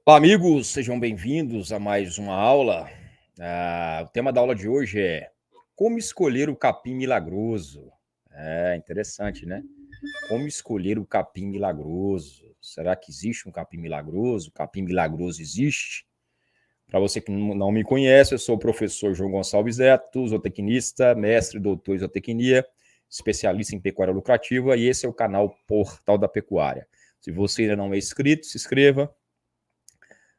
Olá, amigos, sejam bem-vindos a mais uma aula. O tema da aula de hoje é como escolher o capim milagroso. É interessante, né? Como escolher o capim milagroso? Será que existe um capim milagroso? O capim milagroso existe? Para você que não me conhece, eu sou o professor João Gonçalves Neto, zootecnista, mestre e doutor em zootecnia, especialista em pecuária lucrativa, e esse é o canal Portal da Pecuária. Se você ainda não é inscrito, se inscreva.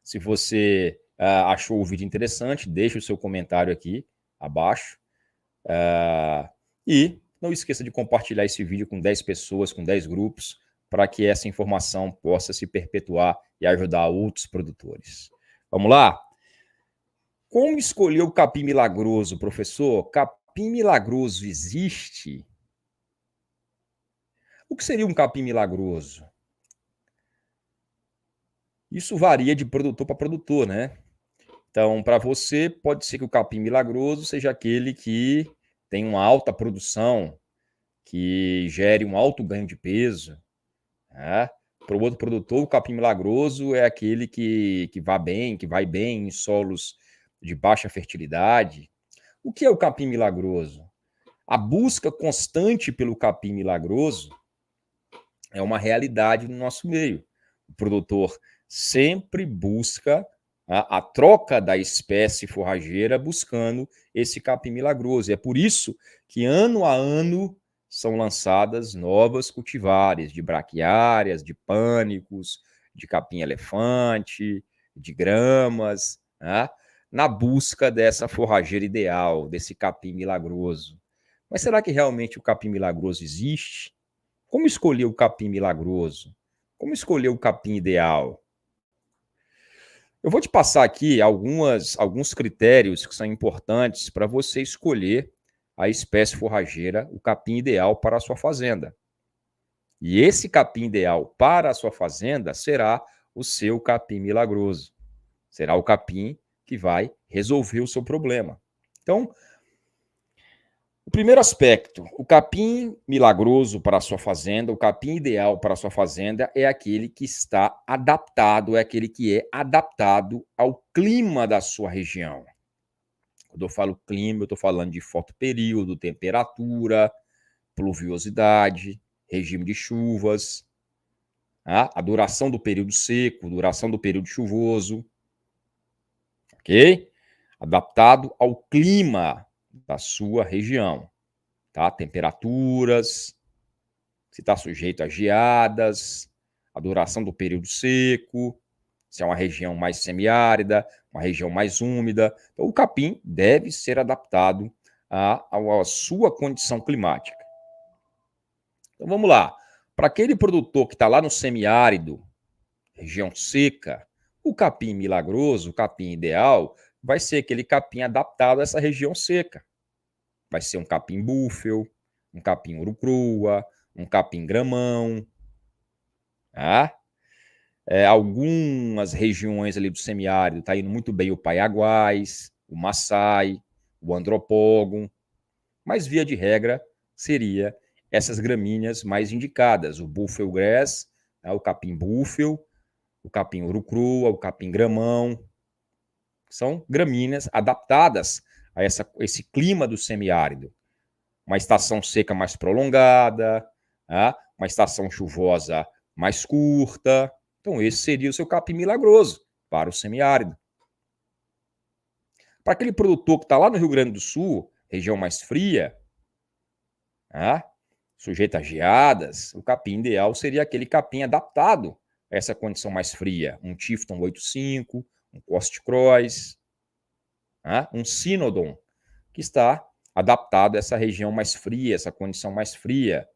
Se você achou o vídeo interessante, deixe o seu comentário aqui abaixo. E não esqueça de compartilhar esse vídeo com 10 pessoas, com 10 grupos, para que essa informação possa se perpetuar e ajudar outros produtores. Vamos lá? Como escolher o capim milagroso, professor? Capim milagroso existe? O que seria um capim milagroso? Isso varia de produtor para produtor, né? Então, para você, pode ser que o capim milagroso seja aquele que tem uma alta produção, que gere um alto ganho de peso. Né? Para o outro produtor, o capim milagroso é aquele que vai bem em solos de baixa fertilidade. O que é o capim milagroso? A busca constante pelo capim milagroso é uma realidade no nosso meio. O produtor sempre busca a troca da espécie forrageira buscando esse capim milagroso. É por isso que ano a ano são lançadas novas cultivares de braquiárias, de pânicos, de capim-elefante, de gramas, né? Na busca dessa forrageira ideal, desse capim milagroso. Mas será que realmente o capim milagroso existe? Como escolher o capim milagroso? Como escolher o capim ideal? Eu vou te passar aqui alguns critérios que são importantes para você escolher a espécie forrageira, o capim ideal para a sua fazenda. E esse capim ideal para a sua fazenda será o seu capim milagroso. Será o capim que vai resolver o seu problema. Então, o primeiro aspecto, o capim milagroso para a sua fazenda, o capim ideal para a sua fazenda é aquele que está adaptado, é aquele que é adaptado ao clima da sua região. Quando eu falo clima, eu estou falando de fotoperíodo, temperatura, pluviosidade, regime de chuvas, a duração do período seco, duração do período chuvoso, ok? Adaptado ao clima da sua região, tá? Temperaturas, se está sujeito a geadas, a duração do período seco, se é uma região mais semiárida, uma região mais úmida. Então, o capim deve ser adaptado à sua condição climática. Então, vamos lá. Para aquele produtor que está lá no semiárido, região seca, o capim milagroso, o capim ideal, vai ser aquele capim adaptado a essa região seca. Vai ser um capim búfel, um capim urucrua, um capim gramão, tá? Algumas regiões ali do semiárido está indo muito bem o paiaguás, o maçai, o andropógon, mas via de regra seria essas gramíneas mais indicadas, o buffel grass, o capim búfel, o capim urucrua, o capim gramão, são gramíneas adaptadas a esse clima do semiárido. Uma estação seca mais prolongada, uma estação chuvosa mais curta. Então, esse seria o seu capim milagroso para o semiárido. Para aquele produtor que está lá no Rio Grande do Sul, região mais fria, sujeito a geadas, o capim ideal seria aquele capim adaptado a essa condição mais fria. Um Tifton 85, um Cost Cross, um Sinodon, que está adaptado a essa região mais fria, essa condição mais fria.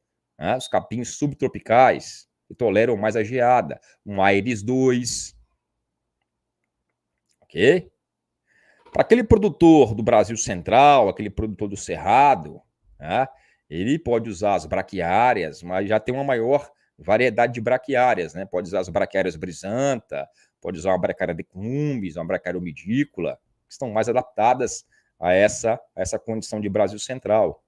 Os capins subtropicais, que toleram mais a geada. Um Aedes 2. Ok? Para aquele produtor do Brasil Central, aquele produtor do Cerrado, ele pode usar as braquiárias, mas já tem uma maior variedade de braquiárias, né? Pode usar as braquiárias brisanta, pode usar uma braquiária de cumbis, uma braquiária umidícola, que estão mais adaptadas a essa condição de Brasil Central.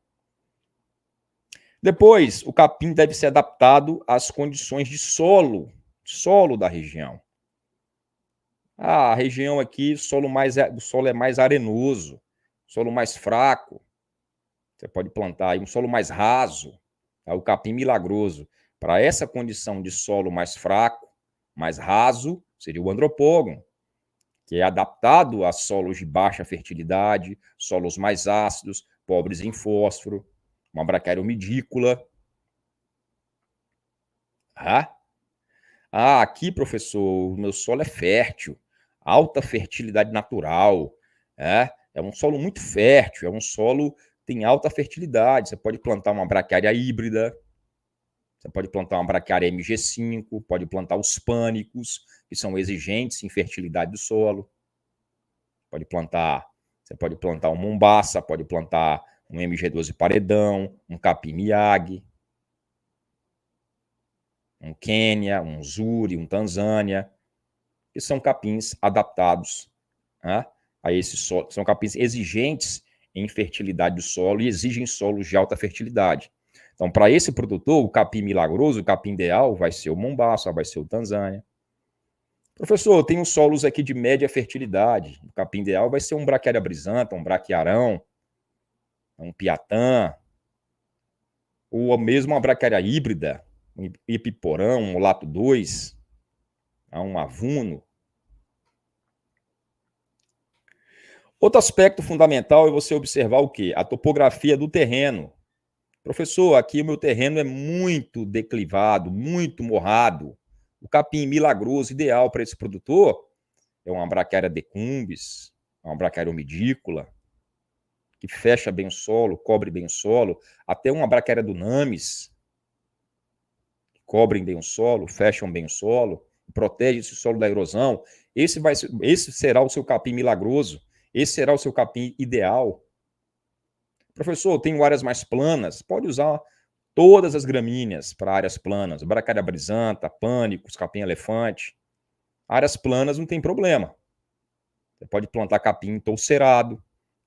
Depois, o capim deve ser adaptado às condições de solo da região. A região aqui, o solo é mais arenoso, solo mais fraco. Você pode plantar aí um solo mais raso, tá? O capim milagroso. Para essa condição de solo mais fraco, mais raso, seria o andropógon, que é adaptado a solos de baixa fertilidade, solos mais ácidos, pobres em fósforo, uma braquiária umidícola. Aqui, professor, o meu solo é fértil, alta fertilidade natural, é um solo muito fértil, é um solo que tem alta fertilidade. Você pode plantar uma braquiária híbrida, você pode plantar uma braquiária MG5, pode plantar os pânicos, que são exigentes em fertilidade do solo. Você pode plantar um mombaça, pode plantar um MG12 paredão, um capim Miyagi, um Quênia, um Zuri, um Tanzânia, que são capins adaptados, né, a esse solo, são capins exigentes em fertilidade do solo e exigem solos de alta fertilidade. Então, para esse produtor, o capim milagroso, o capim ideal, vai ser o mombaça, vai ser o Tanzânia. Professor, eu tenho solos aqui de média fertilidade. O capim ideal vai ser um braquiária brisanta, um braquiarão, um piatã, ou mesmo uma braquiária híbrida, um ipiporã, um mulato 2, um avuno. Outro aspecto fundamental é você observar o quê? A topografia do terreno. Professor, aqui o meu terreno é muito declivado, muito morrado. O capim milagroso ideal para esse produtor é uma braquiária decumbis, uma braquiária umidícola, que fecha bem o solo, cobre bem o solo, até uma braquiária dunamis, que cobrem bem o solo, fecham bem o solo, protege esse solo da erosão. Esse será o seu capim milagroso, esse será o seu capim ideal. Professor, eu tenho áreas mais planas, pode usar todas as gramíneas para áreas planas, braquiária brisanta, pânicos, capim elefante. Áreas planas não tem problema. Você pode plantar capim toucerado,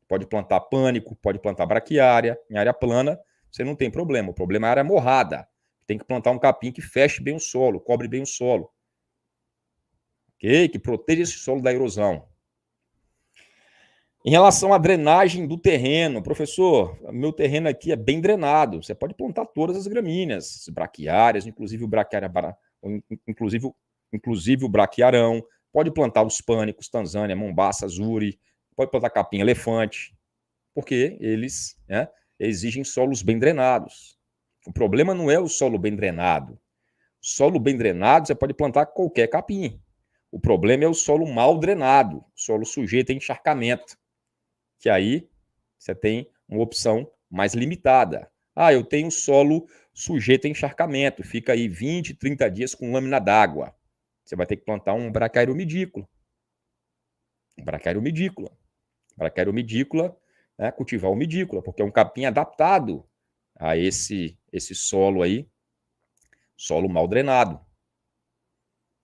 pode plantar pânico, pode plantar braquiária. Em área plana, você não tem problema. O problema é a área morrada. Tem que plantar um capim que feche bem o solo, cobre bem o solo. Ok? Que proteja esse solo da erosão. Em relação à drenagem do terreno, professor, meu terreno aqui é bem drenado. Você pode plantar todas as gramíneas, braquiárias, inclusive o braquiarão. Pode plantar os pânicos, Tanzânia, mombaça, Zuri. Pode plantar capim elefante, porque eles exigem solos bem drenados. O problema não é o solo bem drenado. Solo bem drenado, você pode plantar qualquer capim. O problema é o solo mal drenado, solo sujeito a encharcamento, que aí você tem uma opção mais limitada. Eu tenho solo sujeito a encharcamento, fica aí 20, 30 dias com lâmina d'água. Você vai ter que plantar um braquiária umidícola. Braquiária umidícola, cultivar umidícola, porque é um capim adaptado a esse solo aí, solo mal drenado.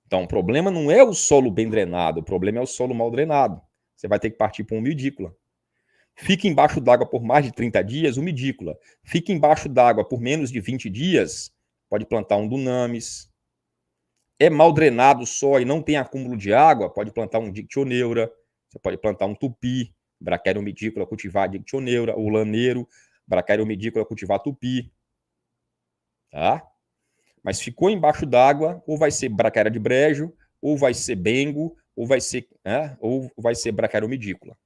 Então, o problema não é o solo bem drenado, o problema é o solo mal drenado. Você vai ter que partir para uma umidícola. Fica embaixo d'água por mais de 30 dias, umidícola. Fica embaixo d'água por menos de 20 dias, pode plantar um dunamis. É mal drenado só e não tem acúmulo de água, pode plantar um dictioneura, você pode plantar um tupi, braquiária umidícola, cultivar dictioneura, ou laneiro, braquiária umidícola, cultivar tupi. Tá? Mas ficou embaixo d'água, ou vai ser braquiária de brejo, ou vai ser bengo, ou vai ser braquiária umidícola.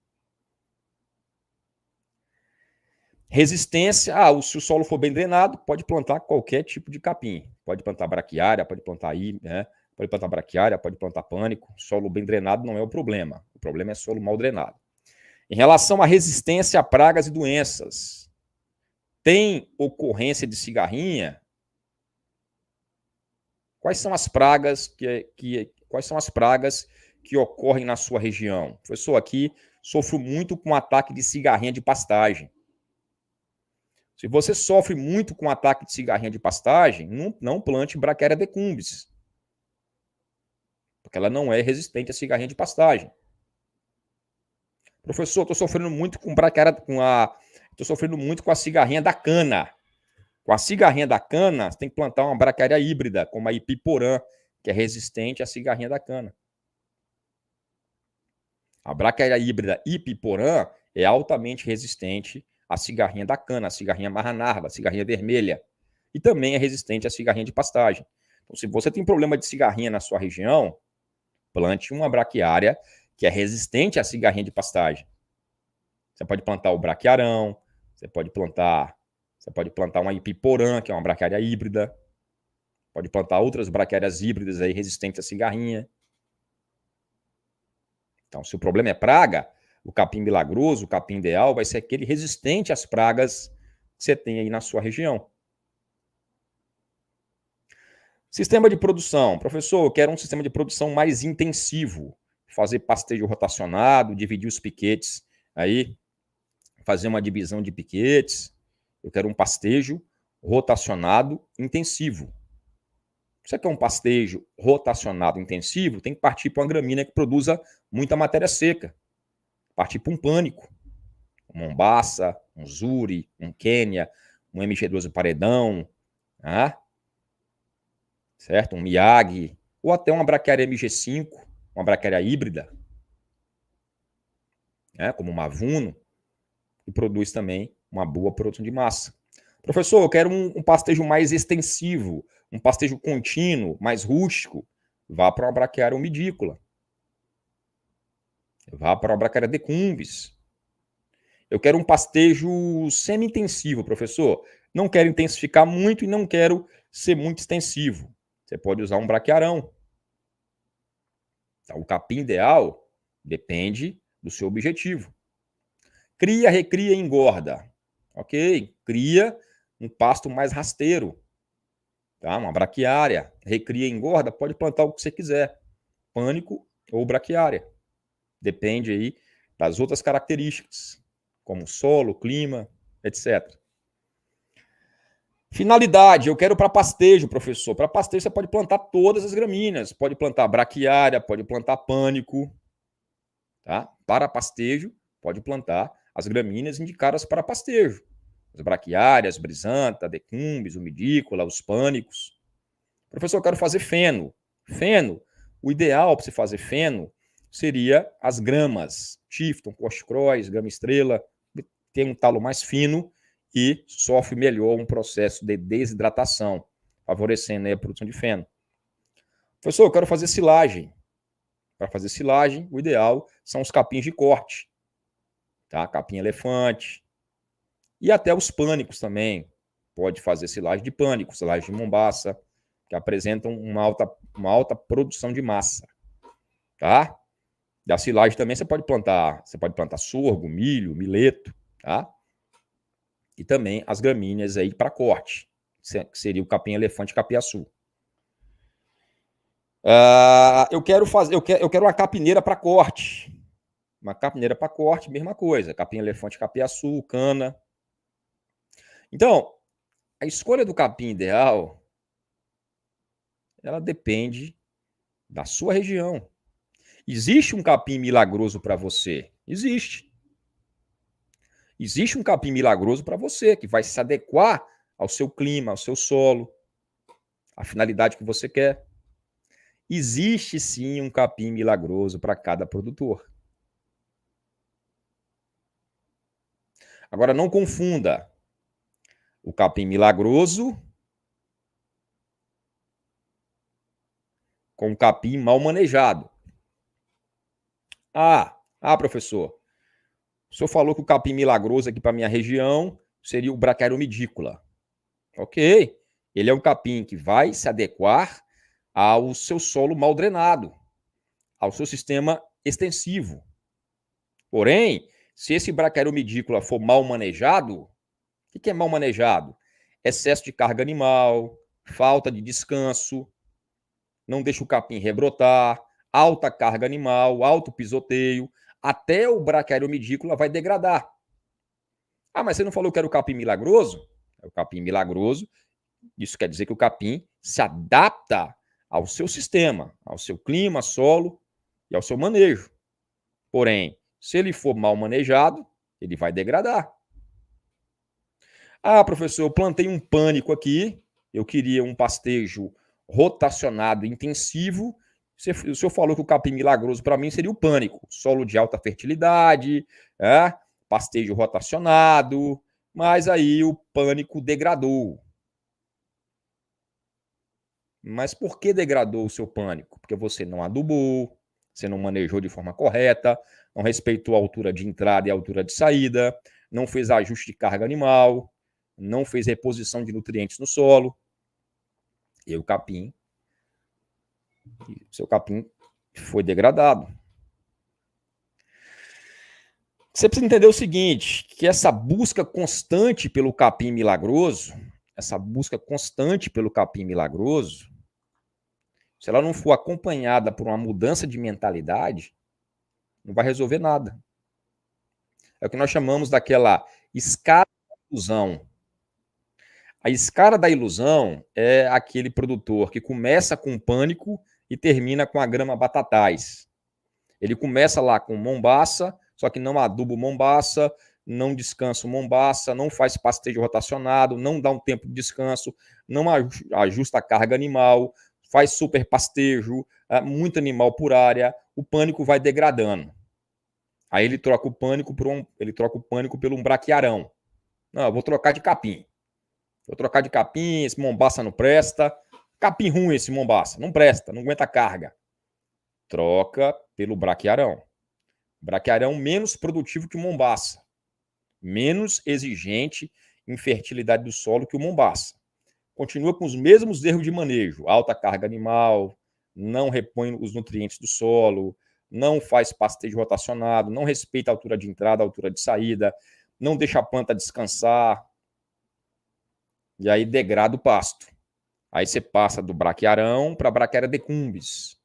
Resistência, se o solo for bem drenado, pode plantar qualquer tipo de capim. Pode plantar braquiária, pode plantar pode plantar braquiária, pode plantar pânico. Solo bem drenado não é o problema. O problema é solo mal drenado. Em relação à resistência a pragas e doenças, tem ocorrência de cigarrinha? Quais são as pragas que ocorrem na sua região? Professor, aqui sofro muito com ataque de cigarrinha de pastagem. Se você sofre muito com ataque de cigarrinha de pastagem, não plante Braquiária decumbis, porque ela não é resistente a cigarrinha de pastagem. Professor, estou sofrendo muito com estou sofrendo muito com a cigarrinha da cana. Com a cigarrinha da cana, você tem que plantar uma braquiária híbrida, como a ipiporã, que é resistente à cigarrinha da cana. A braquiária híbrida Ipiporã é altamente resistente à cigarrinha da cana, à cigarrinha marranarva, à cigarrinha vermelha. E também é resistente à cigarrinha de pastagem. Então, se você tem problema de cigarrinha na sua região, plante uma braquiária que é resistente à cigarrinha de pastagem. Você pode plantar o braquiarão, você pode plantar uma Ipiporã, que é uma braquiária híbrida. Pode plantar outras braquiárias híbridas aí resistentes à cigarrinha. Então, se o problema é praga, o capim milagroso, o capim ideal, vai ser aquele resistente às pragas que você tem aí na sua região. Sistema de produção. Professor, eu quero um sistema de produção mais intensivo. Fazer pastejo rotacionado, dividir os piquetes aí, fazer uma divisão de piquetes. Eu quero um pastejo rotacionado intensivo. Você quer um pastejo rotacionado intensivo, tem que partir para uma gramínea que produza muita matéria seca. Partir para um pânico. Um Mombaça, um Zuri, um Quênia, um MG12 paredão, certo? Um Miyagi, ou até uma braquiária MG5, uma braquiária híbrida, como uma Mavuno, que produz também uma boa produção de massa. Professor, eu quero um pastejo mais extensivo, um pastejo contínuo, mais rústico. Vá para uma braquiária umidícola. Vá para uma braquiária decumbis. Eu quero um pastejo semi-intensivo, professor. Não quero intensificar muito e não quero ser muito extensivo. Você pode usar um braquiarão. Então, o capim ideal depende do seu objetivo. Cria, recria e engorda. Ok? Cria um pasto mais rasteiro. Tá? Uma braquiária. Recria e engorda, pode plantar o que você quiser. Pânico ou braquiária. Depende aí das outras características, como solo, clima, etc. Finalidade, eu quero para pastejo, professor. Para pastejo você pode plantar todas as gramíneas. Pode plantar braquiária, pode plantar pânico. Tá? Para pastejo, pode plantar as gramíneas indicadas para pastejo. As braquiárias, brisanta, decumbis, umidícola, os pânicos. Professor, eu quero fazer feno. Feno, o ideal para você fazer feno seria as gramas. Tifton, Cochicrois, grama estrela, tem um talo mais fino e sofre melhor um processo de desidratação, favorecendo a produção de feno. Professor, eu quero fazer silagem. Para fazer silagem, o ideal são os capins de corte. Tá? Capim elefante. E até os pânicos também. Pode fazer silagem de pânico, silagem de mombaça, que apresentam uma alta produção de massa. Tá? Da silagem também você pode plantar sorgo, milho, mileto, tá? E também as gramíneas aí para corte, que seria o capim elefante e capiaçu. Eu quero uma capineira para corte. Uma capineira para corte, mesma coisa. Capim elefante, capiaçu, cana. Então, a escolha do capim ideal, ela depende da sua região. Existe um capim milagroso para você? Existe. Existe um capim milagroso para você, que vai se adequar ao seu clima, ao seu solo, à finalidade que você quer. Existe sim um capim milagroso para cada produtor. Agora, não confunda o capim milagroso com o capim mal manejado. Professor, o senhor falou que o capim milagroso aqui para minha região seria o Brachioromidicula. Ok, ele é um capim que vai se adequar ao seu solo mal drenado, ao seu sistema extensivo. Porém, se esse Brachioromidicula for mal manejado, o que é mal manejado? Excesso de carga animal, falta de descanso, não deixa o capim rebrotar, alta carga animal, alto pisoteio, até o Brachioromidicula vai degradar. Mas você não falou que era o capim milagroso? É o capim milagroso. Isso quer dizer que o capim se adapta ao seu sistema, ao seu clima, solo e ao seu manejo. Porém, se ele for mal manejado, ele vai degradar. Professor, eu plantei um pânico aqui, eu queria um pastejo rotacionado intensivo, O senhor falou que o capim milagroso para mim seria o pânico. Solo de alta fertilidade, pastejo rotacionado, mas aí o pânico degradou. Mas por que degradou o seu pânico? Porque você não adubou, você não manejou de forma correta, não respeitou a altura de entrada e a altura de saída, não fez ajuste de carga animal, não fez reposição de nutrientes no solo. E o seu capim foi degradado. Você precisa entender o seguinte, que essa busca constante pelo capim milagroso, se ela não for acompanhada por uma mudança de mentalidade, não vai resolver nada. É o que nós chamamos daquela escada da ilusão. A escada da ilusão é aquele produtor que começa com pânico e termina com a grama batatais. Ele começa lá com mombaça, só que não aduba o mombaça, não descansa o mombaça, não faz pastejo rotacionado, não dá um tempo de descanso, não ajusta a carga animal, faz super pastejo, muito animal por área, o pânico vai degradando. Aí ele troca o pânico pelo um braquiarão. Não, eu vou trocar de capim. Vou trocar de capim, esse mombaça não presta. Capim ruim esse mombaça, não presta, não aguenta carga. Troca pelo braquiarão. Braquiarão menos produtivo que o mombaça. Menos exigente em fertilidade do solo que o mombaça. Continua com os mesmos erros de manejo. Alta carga animal, não repõe os nutrientes do solo, não faz pastejo rotacionado, não respeita a altura de entrada, a altura de saída, não deixa a planta descansar. E aí degrada o pasto. Aí você passa do braquiarão para a braquiária decumbis.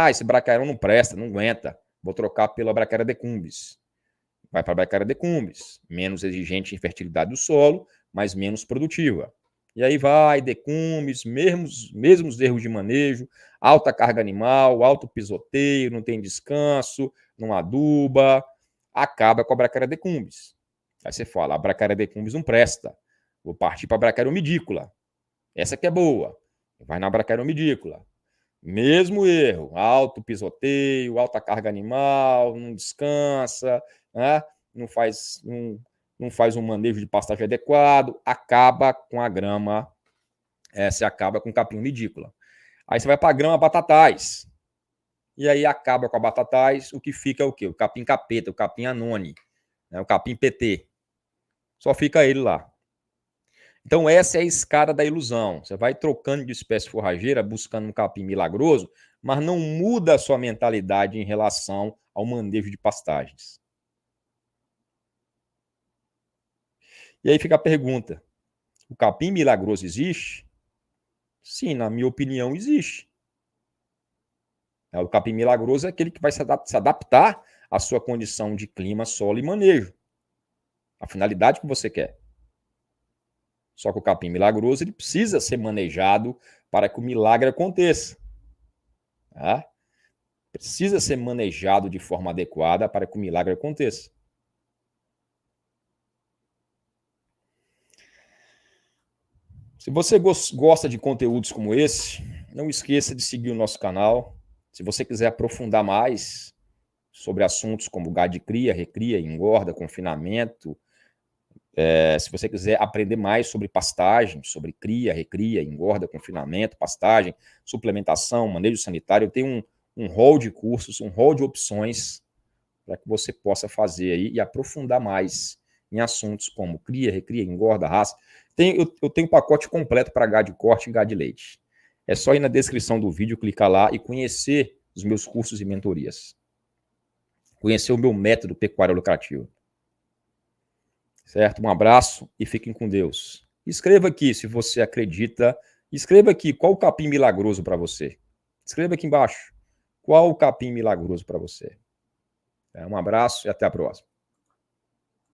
Esse braquiarão não presta, não aguenta. Vou trocar pela braquiária decumbis. Vai para a braquiária decumbis. Menos exigente em fertilidade do solo, mas menos produtiva. E aí vai, decumbis, mesmos erros de manejo, alta carga animal, alto pisoteio, não tem descanso, não aduba, acaba com a braquiária decumbis. Aí você fala, a braquiária decumbis não presta. Vou partir para a braquiária umidícula. Essa que é boa. Vai na braquiária umidícula. Mesmo erro, alto pisoteio, alta carga animal, não descansa, não faz um manejo de pastagem adequado, acaba com a grama, você acaba com o capim umidícola. Aí você vai para a grama batatais, e aí acaba com a batatais, o que fica é o quê? O capim capeta, o capim anone, o capim PT. Só fica ele lá. Então, essa é a escada da ilusão. Você vai trocando de espécie forrageira, buscando um capim milagroso, mas não muda a sua mentalidade em relação ao manejo de pastagens. E aí fica a pergunta: o capim milagroso existe? Sim, na minha opinião, existe. O capim milagroso é aquele que vai se adaptar à sua condição de clima, solo e manejo. A finalidade que você quer. Só que o capim milagroso ele precisa ser manejado para que o milagre aconteça. Tá? Precisa ser manejado de forma adequada para que o milagre aconteça. Se você gosta de conteúdos como esse, não esqueça de seguir o nosso canal. Se você quiser aprofundar mais sobre assuntos como gado de cria, recria, engorda, confinamento, se você quiser aprender mais sobre pastagem, sobre cria, recria, engorda, confinamento, pastagem, suplementação, manejo sanitário, eu tenho um rol de cursos, um rol de opções para que você possa fazer aí e aprofundar mais em assuntos como cria, recria, engorda, raça. Eu tenho um pacote completo para gado de corte e gado de leite. É só ir na descrição do vídeo, clicar lá e conhecer os meus cursos e mentorias. Conhecer o meu método pecuário lucrativo. Certo? Um abraço e fiquem com Deus. Escreva aqui se você acredita. Escreva aqui qual o capim milagroso para você. Escreva aqui embaixo. Qual o capim milagroso para você? Um abraço e até a próxima.